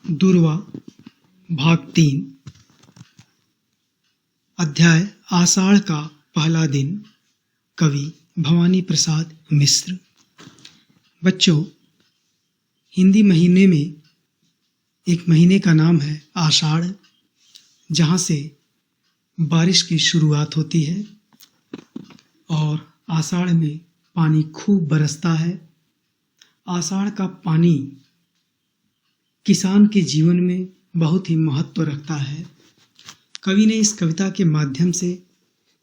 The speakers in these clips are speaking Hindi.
दूरवा भाग 3 अध्याय आषाढ़ का पहला दिन। कवि भवानी प्रसाद मिश्र। बच्चों, हिंदी महीने में एक महीने का नाम है आषाढ़, जहाँ से बारिश की शुरुआत होती है और आषाढ़ में पानी खूब बरसता है। आषाढ़ का पानी किसान के जीवन में बहुत ही महत्व रखता है। कवि ने इस कविता के माध्यम से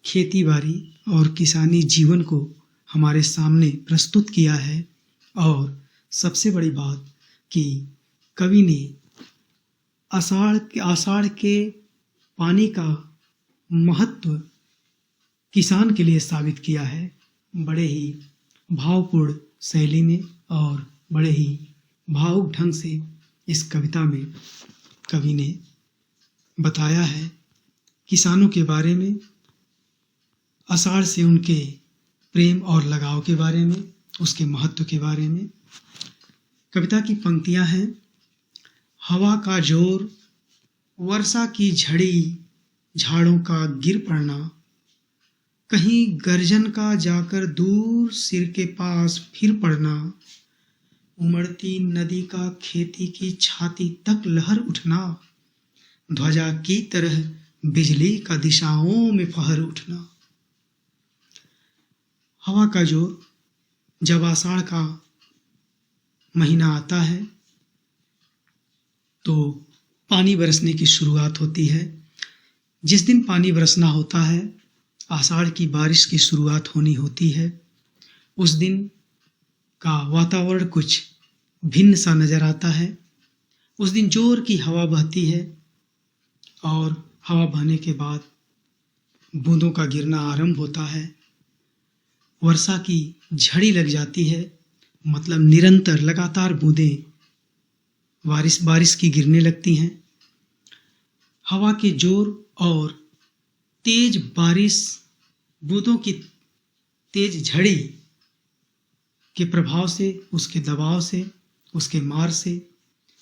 खेती बाड़ी और किसानी जीवन को हमारे सामने प्रस्तुत किया है। और सबसे बड़ी बात कि कवि ने आषाढ़ के पानी का महत्व किसान के लिए साबित किया है। बड़े ही भावपूर्ण शैली में और बड़े ही भावुक ढंग से इस कविता में कवि ने बताया है किसानों के बारे में, आषाढ़ से उनके प्रेम और लगाव के बारे में, उसके महत्व के बारे में। कविता की पंक्तियां हैं: हवा का जोर, वर्षा की झड़ी, झाड़ों का गिर पड़ना, कहीं गर्जन का जाकर दूर सिर के पास फिर पड़ना, उमड़ती नदी का खेती की छाती तक लहर उठना, ध्वजा की तरह बिजली का दिशाओं में फहर उठना। हवा का जोर, जब आषाढ़ का महीना आता है तो पानी बरसने की शुरुआत होती है। जिस दिन पानी बरसना होता है, आषाढ़ की बारिश की शुरुआत होनी होती है, उस दिन का वातावरण कुछ भिन्न सा नजर आता है। उस दिन जोर की हवा बहती है और हवा बहने के बाद बूंदों का गिरना आरंभ होता है। वर्षा की झड़ी लग जाती है, मतलब निरंतर लगातार बूंदें बारिश की गिरने लगती हैं। हवा के जोर और तेज बारिश, बूंदों की तेज झड़ी के प्रभाव से, उसके दबाव से, उसके मार से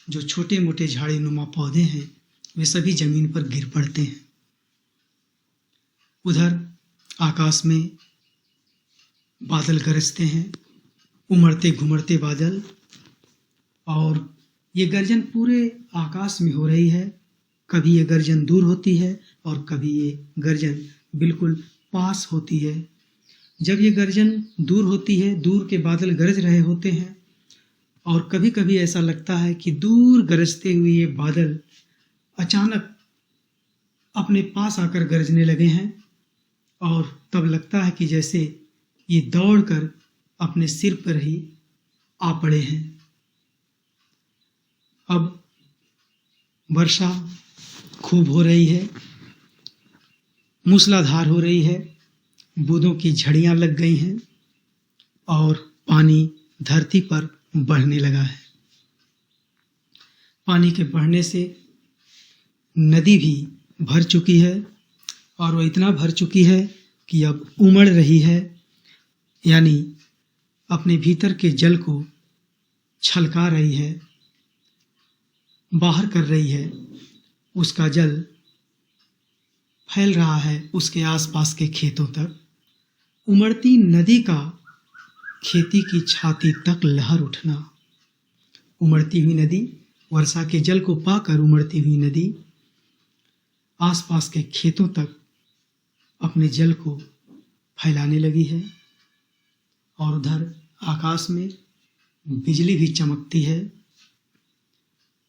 जो छोटे मोटे झाड़ी नुमा पौधे हैं वे सभी जमीन पर गिर पड़ते हैं। उधर आकाश में बादल गरजते हैं, उमड़ते घुमड़ते बादल, और ये गर्जन पूरे आकाश में हो रही है। कभी ये गर्जन दूर होती है और कभी ये गर्जन बिल्कुल पास होती है। जब ये गर्जन दूर होती है, दूर के बादल गरज रहे होते हैं, और कभी कभी ऐसा लगता है कि दूर गरजते हुए ये बादल अचानक अपने पास आकर गरजने लगे हैं, और तब लगता है कि जैसे ये दौड़कर अपने सिर पर ही आ पड़े हैं। अब वर्षा खूब हो रही है, मूसलाधार हो रही है, बूंदों की झड़ियां लग गई हैं और पानी धरती पर बढ़ने लगा है। पानी के बढ़ने से नदी भी भर चुकी है, और वो इतना भर चुकी है कि अब उमड़ रही है, यानी अपने भीतर के जल को छलका रही है, बाहर कर रही है। उसका जल फैल रहा है उसके आसपास के खेतों तक। उमड़ती नदी का खेती की छाती तक लहर उठना। उमड़ती हुई नदी, वर्षा के जल को पाकर उमड़ती हुई नदी आसपास के खेतों तक अपने जल को फैलाने लगी है। और उधर आकाश में बिजली भी चमकती है।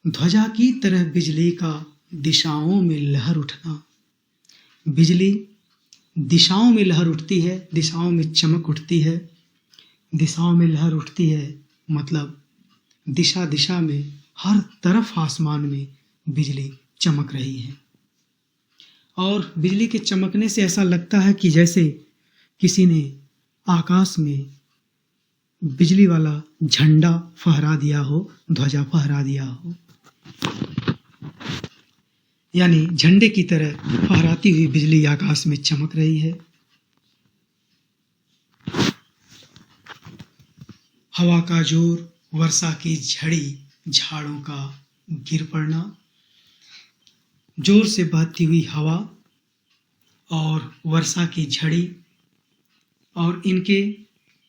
ध्वजा की तरह बिजली का दिशाओं में लहर उठना। बिजली दिशाओं में लहर उठती है, दिशाओं में चमक उठती है। दिशाओं में लहर उठती है मतलब दिशा दिशा में हर तरफ आसमान में बिजली चमक रही है। और बिजली के चमकने से ऐसा लगता है कि जैसे किसी ने आकाश में बिजली वाला झंडा फहरा दिया हो, ध्वजा फहरा दिया हो, यानी झंडे की तरह फहराती हुई बिजली आकाश में चमक रही है। हवा का जोर, वर्षा की झड़ी, झाड़ों का गिर पड़ना, जोर से बहती हुई हवा और वर्षा की झड़ी और इनके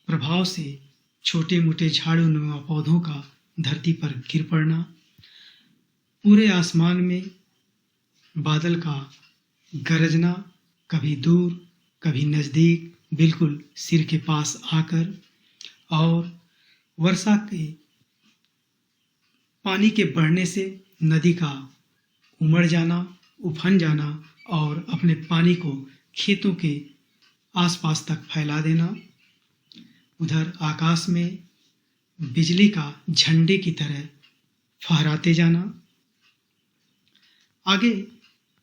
प्रभाव से छोटे मोटे झाड़ू नुमा पौधों का धरती पर गिर पड़ना, पूरे आसमान में बादल का गरजना, कभी दूर कभी नज़दीक, बिल्कुल सिर के पास आकर, और वर्षा के पानी के बढ़ने से नदी का उमड़ जाना, उफन जाना और अपने पानी को खेतों के आसपास तक फैला देना। उधर आकाश में बिजली का झंडे की तरह फहराते जाना। आगे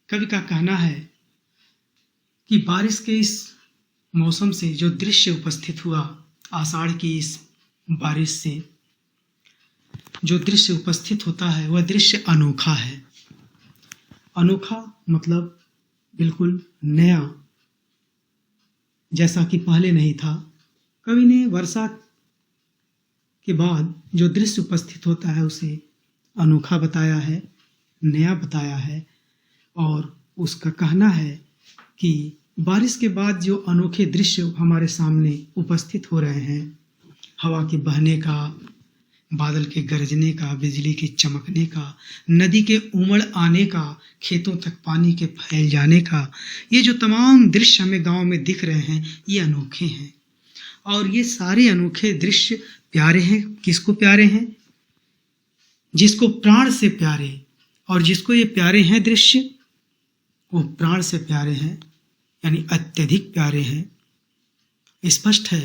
कवि का कहना है कि बारिश के इस मौसम से जो दृश्य उपस्थित हुआ, आषाढ़ की इस बारिश से जो दृश्य उपस्थित होता है वह दृश्य अनोखा है। अनोखा मतलब बिल्कुल नया, जैसा कि पहले नहीं था। कवि ने वर्षा के बाद जो दृश्य उपस्थित होता है उसे अनोखा बताया है, नया बताया है, और उसका कहना है कि बारिश के बाद जो अनोखे दृश्य हमारे सामने उपस्थित हो रहे हैं, हवा के बहने का, बादल के गरजने का, बिजली के चमकने का, नदी के उमड़ आने का, खेतों तक पानी के फैल जाने का, ये जो तमाम दृश्य हमें गांव में दिख रहे हैं, ये अनोखे हैं। और ये सारे अनोखे दृश्य प्यारे हैं। किसको प्यारे हैं? जिसको प्राण से प्यारे, और जिसको ये प्यारे हैं दृश्य, वो प्राण से प्यारे हैं, यानी अत्यधिक प्यारे हैं। स्पष्ट है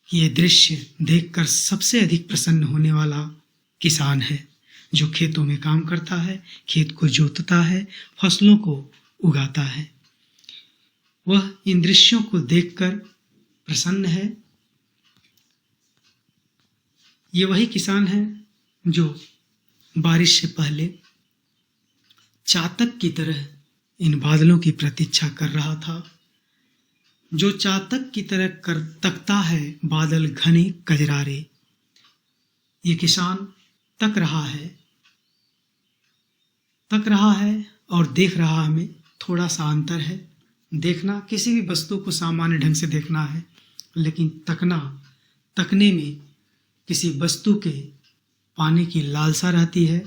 कि ये दृश्य देखकर सबसे अधिक प्रसन्न होने वाला किसान है, जो खेतों में काम करता है, खेत को जोतता है, फसलों को उगाता है। वह इन दृश्यों को देखकर प्रसन्न है। ये वही किसान है जो बारिश से पहले चातक की तरह इन बादलों की प्रतीक्षा कर रहा था, जो चातक की तरह कर तकता है बादल घने कजरारे। ये किसान तक रहा है और देख रहा। हमें थोड़ा सा अंतर है। देखना, किसी भी वस्तु को सामान्य ढंग से देखना है, लेकिन तकने में किसी वस्तु के पाने की लालसा रहती है।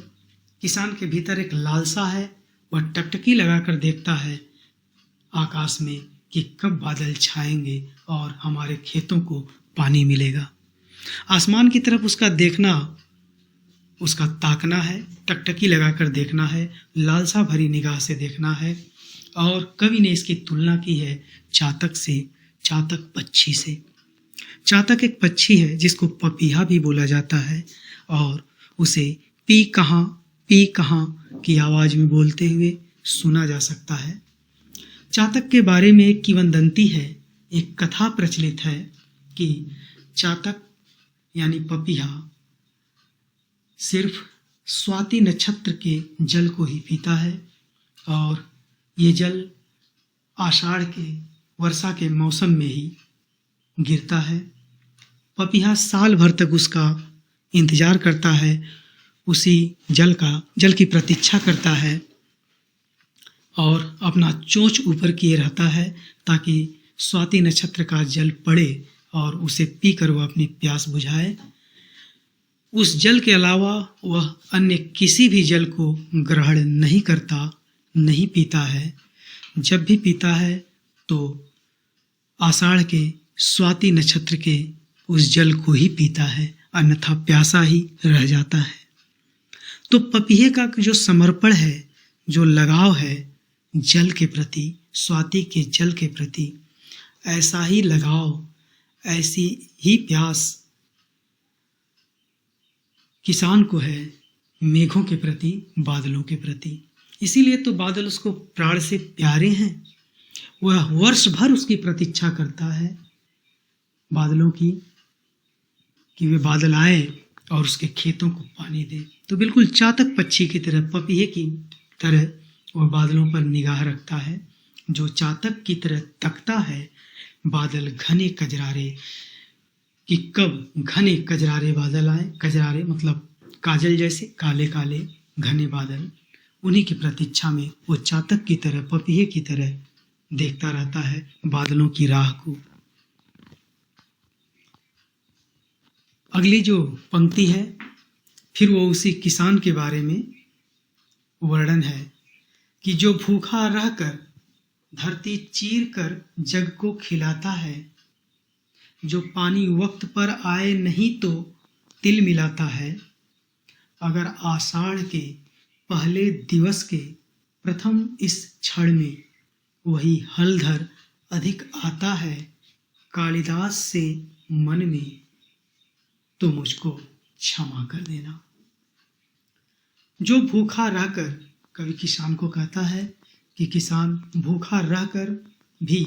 किसान के भीतर एक लालसा है, वह टकटकी लगाकर देखता है आकाश में कि कब बादल छाएंगे और हमारे खेतों को पानी मिलेगा। आसमान की तरफ उसका देखना, उसका ताकना है, टकटकी लगाकर देखना है, लालसा भरी निगाह से देखना है। और कवि ने इसकी तुलना की है चातक से, चातक पक्षी से। चातक एक पक्षी है जिसको पपीहा भी बोला जाता है, और उसे पी कहाँ की आवाज में बोलते हुए सुना जा सकता है। चातक के बारे में एक किंवदंती है, एक कथा प्रचलित है कि चातक यानी पपीहा सिर्फ स्वाति नक्षत्र के जल को ही पीता है, और ये जल आषाढ़ के वर्षा के मौसम में ही गिरता है। पपीहा साल भर तक उसका इंतजार करता है, उसी जल की प्रतीक्षा करता है, और अपना चोंच ऊपर किए रहता है ताकि स्वाति नक्षत्र का जल पड़े और उसे पीकर वह अपनी प्यास बुझाए। उस जल के अलावा वह अन्य किसी भी जल को ग्रहण नहीं करता, नहीं पीता है। जब भी पीता है तो आषाढ़ के स्वाति नक्षत्र के उस जल को ही पीता है, अन्यथा प्यासा ही रह जाता है। तो पपीहे का जो समर्पण है, जो लगाव है जल के प्रति, स्वाति के जल के प्रति, ऐसा ही लगाव, ऐसी ही प्यास किसान को है मेघों के प्रति, बादलों के प्रति। इसीलिए तो बादल उसको प्राण से प्यारे हैं। वह वर्ष भर उसकी प्रतीक्षा करता है बादलों की, कि वे बादल आए और उसके खेतों को पानी दे। तो बिल्कुल चातक पक्षी की तरह, पपीहे की तरह वह बादलों पर निगाह रखता है, जो चातक की तरह तकता है बादल घने कजरारे, कि कब घने कजरारे बादल आए। कजरारे मतलब काजल जैसे काले काले घने बादल, उन्हीं की प्रतीक्षा में वो चातक की तरह, पपीहे की तरह देखता रहता है बादलों की राह को। अगली जो पंक्ति है, फिर वो उसी किसान के बारे में वर्णन है कि जो भूखा रहकर धरती चीर कर जग को खिलाता है, जो पानी वक्त पर आए नहीं तो तिल मिलाता है, अगर आषाढ़ के पहले दिवस के प्रथम इस क्षण में वही हलधर अधिक आता है कालिदास से मन में, तो मुझको क्षमा कर देना। जो भूखा रहकर, कवि किसान को कहता है कि किसान भूखा रहकर भी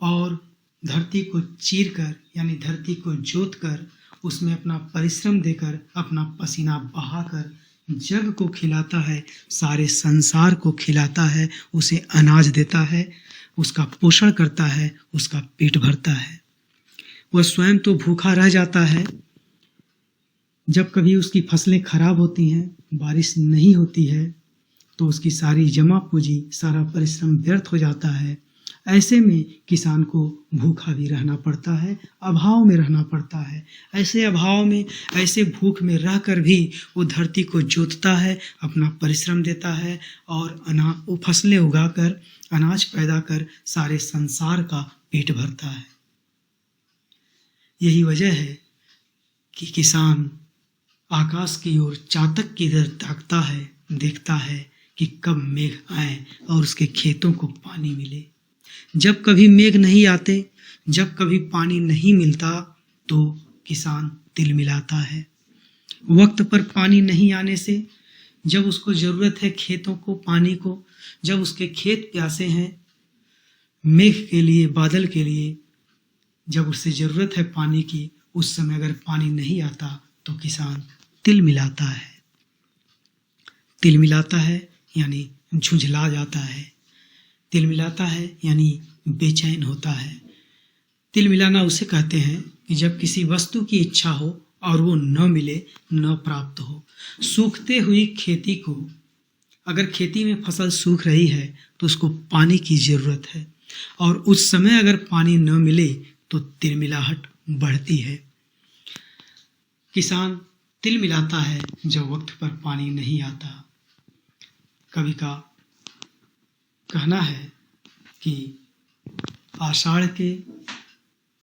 और धरती को चीर कर यानी धरती को जोत कर उसमें अपना परिश्रम देकर, अपना पसीना बहाकर जग को खिलाता है, सारे संसार को खिलाता है, उसे अनाज देता है, उसका पोषण करता है, उसका पेट भरता है। वह स्वयं तो भूखा रह जाता है। जब कभी उसकी फसलें खराब होती हैं, बारिश नहीं होती है, तो उसकी सारी जमा पूंजी, सारा परिश्रम व्यर्थ हो जाता है। ऐसे में किसान को भूखा भी रहना पड़ता है, अभाव में रहना पड़ता है। ऐसे अभाव में, ऐसे भूख में रहकर भी वो धरती को जोतता है, अपना परिश्रम देता है और वो फसलें उगाकर अनाज पैदा कर सारे संसार का पेट भरता है। यही वजह है कि किसान आकाश की ओर चातक की तरह ताकता है, देखता है कि कब मेघ आए और उसके खेतों को पानी मिले। जब कभी मेघ नहीं आते, जब कभी पानी नहीं मिलता, तो किसान तिल मिलाता है। वक्त पर पानी नहीं आने से, जब उसको ज़रूरत है खेतों को, पानी को, जब उसके खेत प्यासे हैं मेघ के लिए, बादल के लिए, जब उससे ज़रूरत है पानी की, उस समय अगर पानी नहीं आता तो किसान तिल मिलाता है। तिल मिलाता है यानी झुंझला जाता है, तिल मिलाता है यानी बेचैन होता है। तिल मिलाना उसे कहते हैं कि जब किसी वस्तु की इच्छा हो और वो न मिले, न प्राप्त हो। सूखते हुई खेती को, अगर खेती में फसल सूख रही है तो उसको पानी की ज़रूरत है और उस समय अगर पानी न मिले तो तिलमिलाहट बढ़ती है। किसान तिल मिलाता है जब वक्त पर पानी नहीं आता। कवि का कहना है कि आषाढ़ के